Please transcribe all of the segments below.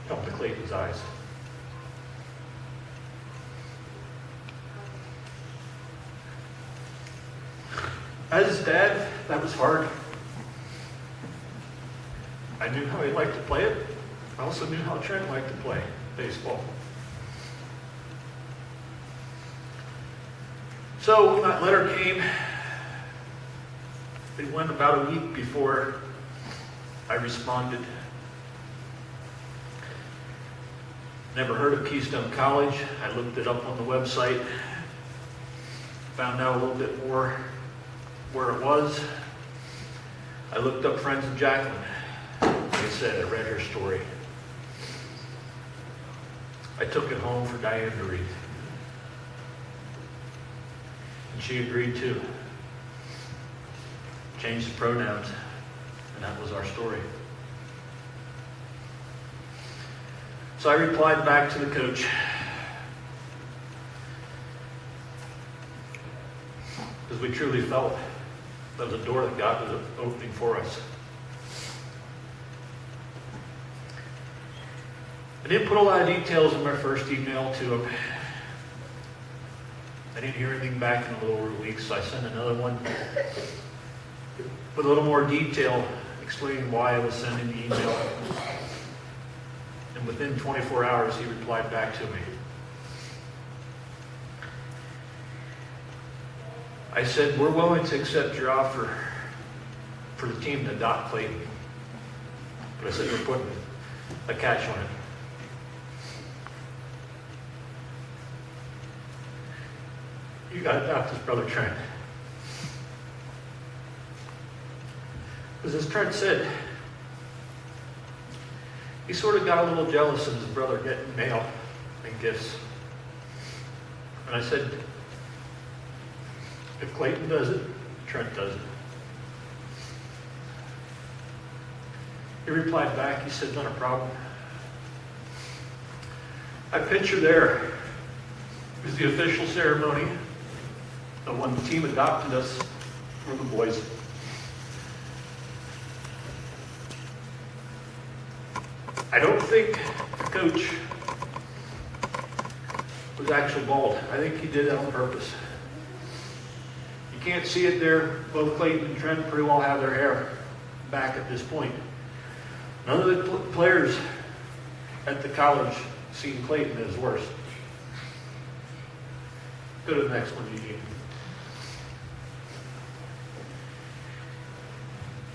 come to Clayton's eyes. As his dad, that was hard. I knew how he liked to play it. I also knew how Trent liked to play baseball. So when that letter came, it went about a week before I responded. Never heard of Keystone College. I looked it up on the website, found out a little bit more where it was. I looked up Friends of Jacqueline. Like I said, I read her story. I took it home for Diane to read. And she agreed to change the pronouns, and that was our story. So I replied back to the coach. Because we truly felt that was a door that God was opening for us. I didn't put a lot of details in my first email to him. I didn't hear anything back in a little over a week, so I sent another one with a little more detail explaining why I was sending the email. And within 24 hours, he replied back to me. I said, we're willing to accept your offer for the team to adopt Clayton. But I said, we're putting a catch on it. You got to adopt his brother Trent. Because as Trent said, he sort of got a little jealous of his brother getting mail and gifts. And I said, if Clayton does it, Trent does it. He replied back, he said, not a problem. I picture there is the official ceremony of when the team adopted us for the boys. I don't think Coach was actually bald. I think he did it on purpose. You can't see it there. Both Clayton and Trent pretty well have their hair back at this point. None of the players at the college seen Clayton as worse. Go to the next one, Eugene.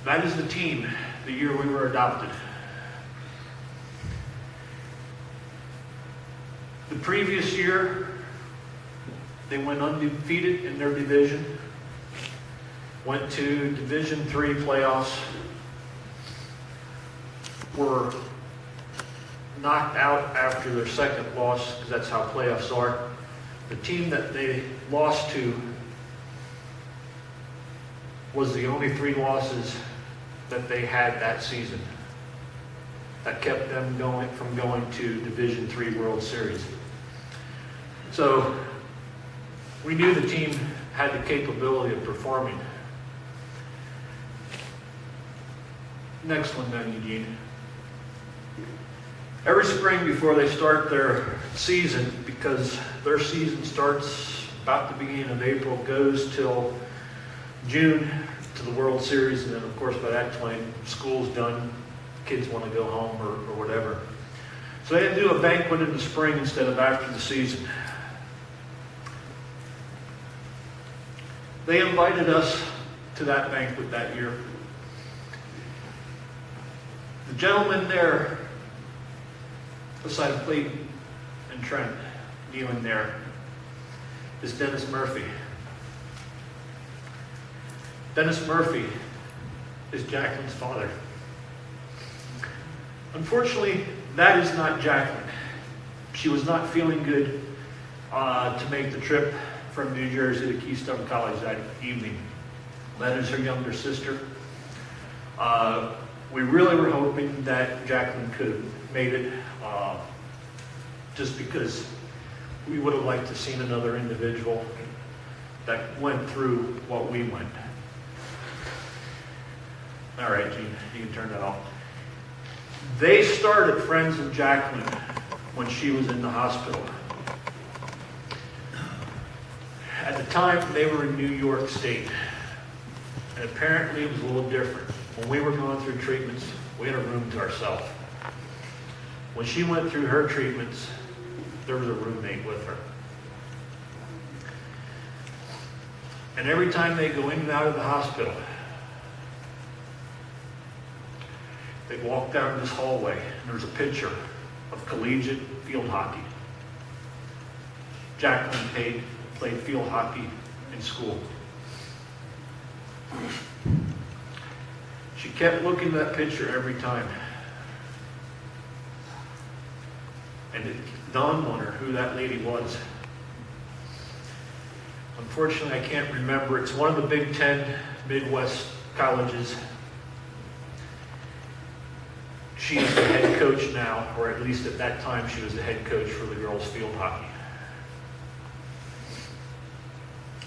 That is the team the year we were adopted. The previous year, they went undefeated in their division, went to Division III playoffs, were knocked out after their second loss, because that's how playoffs are. The team that they lost to was the only 3 losses that they had that season. That kept them from going to Division III World Series. So we knew the team had the capability of performing. Next one then, Eugene. Every spring before they start their season, because their season starts about the beginning of April, goes till June to the World Series, and then of course by that time school's done, kids want to go home or whatever. So they had to do a banquet in the spring instead of after the season. They invited us to that banquet that year. The gentleman there, beside of Clayton and Trent, kneeling there, is Dennis Murphy. Dennis Murphy is Jacqueline's father. Unfortunately, that is not Jacqueline. She was not feeling good to make the trip from New Jersey to Keystone College that evening. That is her younger sister. We really were hoping that Jacqueline could have made it, just because we would have liked to seen another individual that went through what we went. All right, Gene, you can turn that off. They started Friends of Jacqueline when she was in the hospital. At the time, they were in New York State. And apparently it was a little different. When we were going through treatments, we had a room to ourselves. When she went through her treatments, there was a roommate with her. And every time they go in and out of the hospital, they walk down this hallway, and there's a picture of collegiate field hockey. Jacqueline played field hockey in school. She kept looking at that picture every time. And it dawned on her who that lady was. Unfortunately, I can't remember. It's one of the Big Ten Midwest colleges. She is the head coach now, or at least at that time she was the head coach for the girls' field hockey.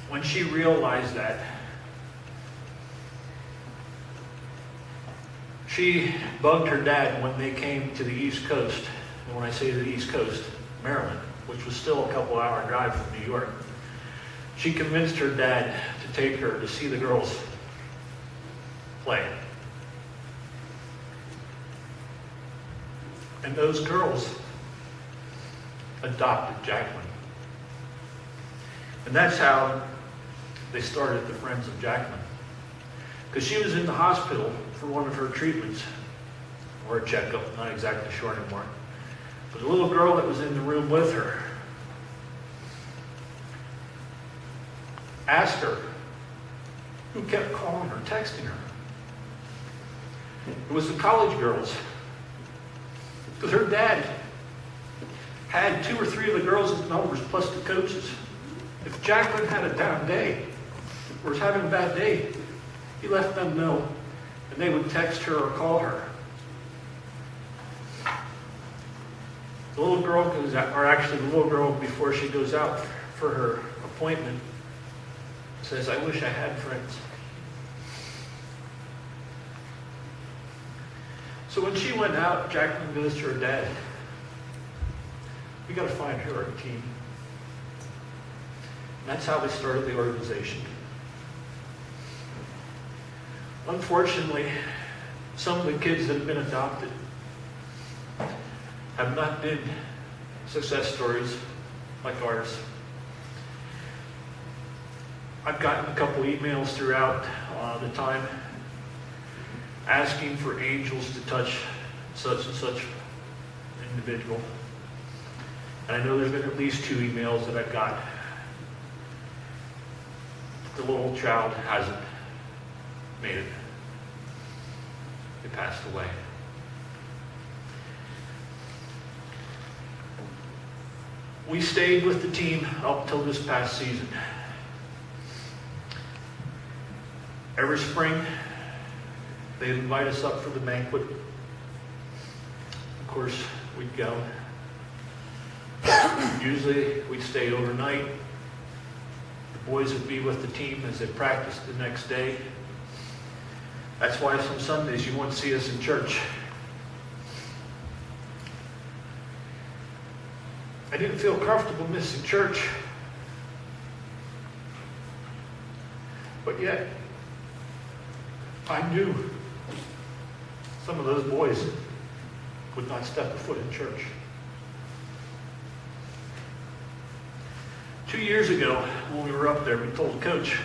When she realized that, she bugged her dad when they came to the East Coast. And when I say the East Coast, Maryland, which was still a couple-hour drive from New York. She convinced her dad to take her to see the girls play. And those girls adopted Jacqueline. And that's how they started the Friends of Jacqueline. Because she was in the hospital for one of her treatments, or a checkup, not exactly sure anymore. But the little girl that was in the room with her asked her who kept calling her, texting her. It was the college girls. Because her dad had 2 or 3 of the girls' numbers plus the coaches. If Jacqueline had a down day or was having a bad day, he let them know, and they would text her or call her. The little girl goes out, or actually the little girl before she goes out for her appointment says, "I wish I had friends." So when she went out, Jacqueline goes to her dad. "We got to find her a team." And that's how they started the organization. Unfortunately, some of the kids that have been adopted have not been success stories like ours. I've gotten a couple emails throughout the time asking for angels to touch such and such individual. And I know there's been at least 2 emails that I've got. The little child hasn't made it. They passed away. We stayed with the team up till this past season. Every spring, they'd invite us up for the banquet. Of course, we'd go. Usually, we'd stay overnight. The boys would be with the team as they practiced the next day. That's why some Sundays you won't see us in church. I didn't feel comfortable missing church. But yet, I knew some of those boys would not step a foot in church. 2 years ago, when we were up there, we told the coach,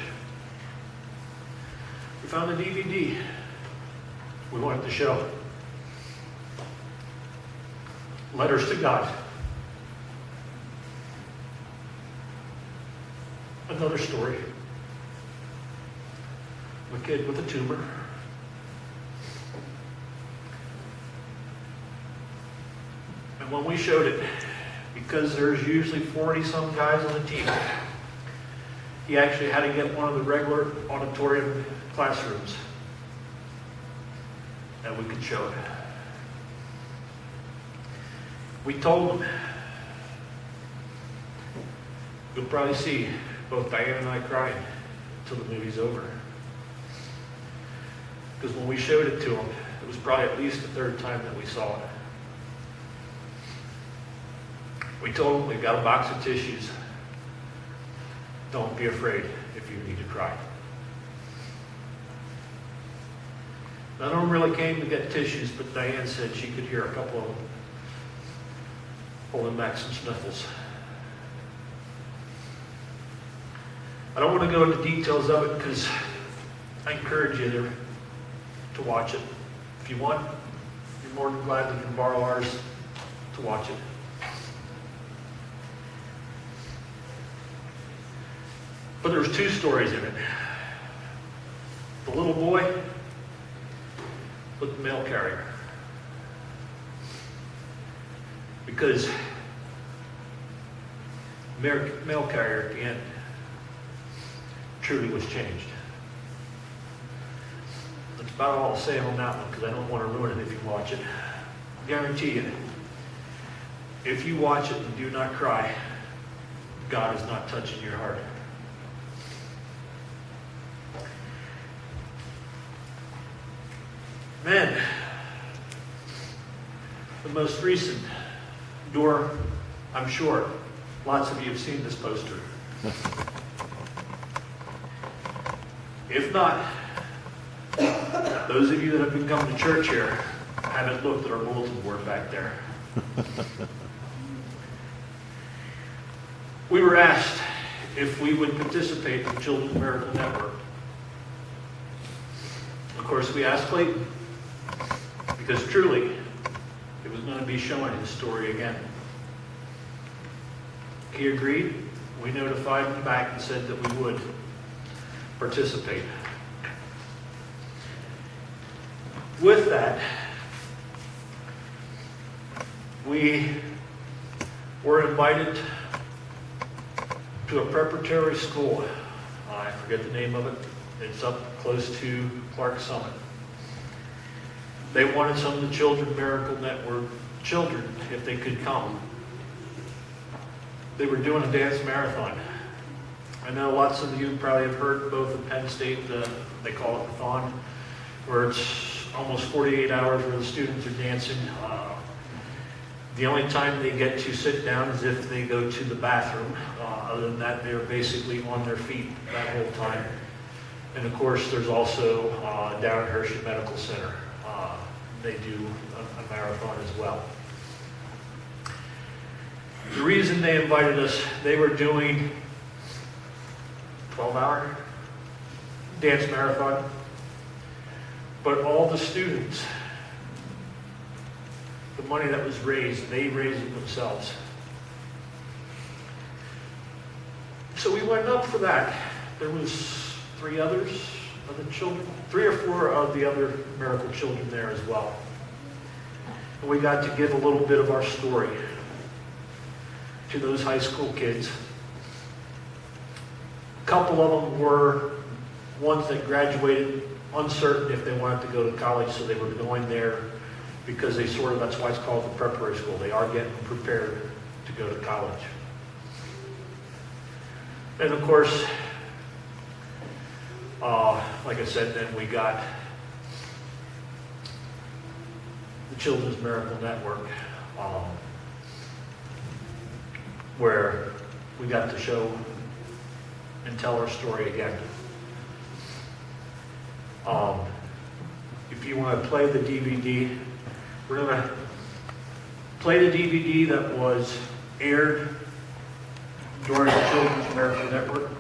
we found a DVD we wanted to show. Letters to God. Another story. A kid with a tumor. And when we showed it, because there's usually 40-some guys on the team, he actually had to get one of the regular auditorium classrooms that we could show it. We told him, you'll probably see both Diane and I crying until the movie's over. Because when we showed it to him, It was probably at least the third time that we saw it. We told them, we've got a box of tissues. Don't be afraid if you need to cry. None of them really came to get tissues, but Diane said she could hear a couple of them holding back some sniffles. I don't want to go into details of it because I encourage you to watch it. If you want, you're more than glad you can borrow ours to watch it. But there's two stories in it. The little boy with the mail carrier. Because mail carrier at the end truly was changed. That's about all I'll say on that one because I don't want to ruin it if you watch it. I guarantee you, if you watch it and do not cry, God is not touching your heart. Then, the most recent door, I'm sure lots of you have seen this poster. If not, those of you that have been coming to church here haven't looked at our bulletin board back there. We were asked if we would participate in the Children's Miracle Network. Of course, we asked Clayton, because truly, it was going to be showing his story again. He agreed. We notified him back and said that we would participate. With that, we were invited to a preparatory school. I forget the name of it. It's up close to Clark Summit. They wanted some of the Children's Miracle Network children, if they could come. They were doing a dance marathon. I know lots of you probably have heard both in Penn State, they call it the thon, where it's almost 48 hours where the students are dancing. The only time they get to sit down is if they go to the bathroom. Other than that, they're basically on their feet that whole time. And of course, there's also down at Hershey Medical Center. They do a marathon as well. The reason they invited us, they were doing 12-hour dance marathon, but all the students, the money that was raised, they raised it themselves. So we went up for that. There was three or four of the other miracle children there as well. And we got to give a little bit of our story to those high school kids. A couple of them were ones that graduated uncertain if they wanted to go to college, so they were going there because that's why it's called the preparatory school. They are getting prepared to go to college. And of course, like I said, then we got the Children's Miracle Network, where we got to show and tell our story again. If you want to play the DVD, we're going to play the DVD that was aired during the Children's Miracle Network.